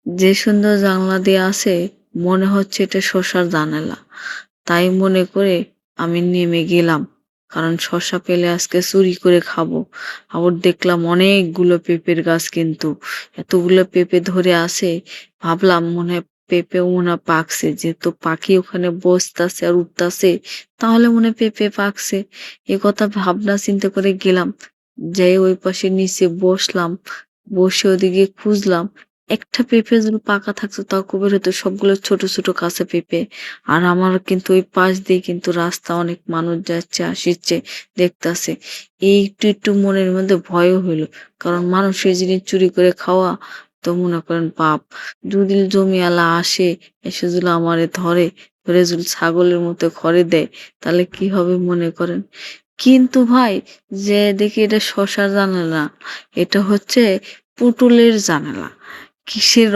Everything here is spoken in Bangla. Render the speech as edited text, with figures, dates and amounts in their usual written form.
যে সুন্দর জানলা দিয়ে আছে মনে হচ্ছে এটা শসার জানালা। তাই মনে করে আমি নেমে গেলাম। কারণ শসা পেলে আজকে চুরি করে খাবো। আবার দেখলাম অনেকগুলো পেঁপের গাছ কিন্তু। এতগুলো পেঁপে ধরে আছে, ভাবলাম মনে হয় পেঁপেও মনে হয় পাকছে। যেহেতু পাখি ওখানে বসতাছে আর উঠতাছে, তাহলে মনে হয় পেঁপে পাকছে। এ কথা ভাবনা চিন্তা করে গেলাম। যেয়ে ওই পাশে নিচে বসলাম। বসে ওদিকে খুঁজলাম। একটা পেঁপে যদি পাকা থাকতো তাও কবের হতো, সবগুলো ছোট ছোট কাঁচা পেঁপে। আর আমার কিন্তু ওই পাশ দিয়ে কিন্তু রাস্তা, অনেক মানুষ যাচ্ছে আসিচ্ছে দেখতাছে। এই একটু একটু মনের মধ্যে ভয়ও হইলো। কারণ মানুষের জিনিস চুরি করে খাওয়া তো মনে করেন পাপ। যদি জমিওয়ালা আসে, এসে যদি আমারে ধরে, ধরে যদি ছাগলের মতো ঘরে দেয়, তাহলে কি হবে মনে করেন। কিন্তু ভাই, যে দেখি এটা শসার জানালা, এটা হচ্ছে পুতুলের জানালা। কিসের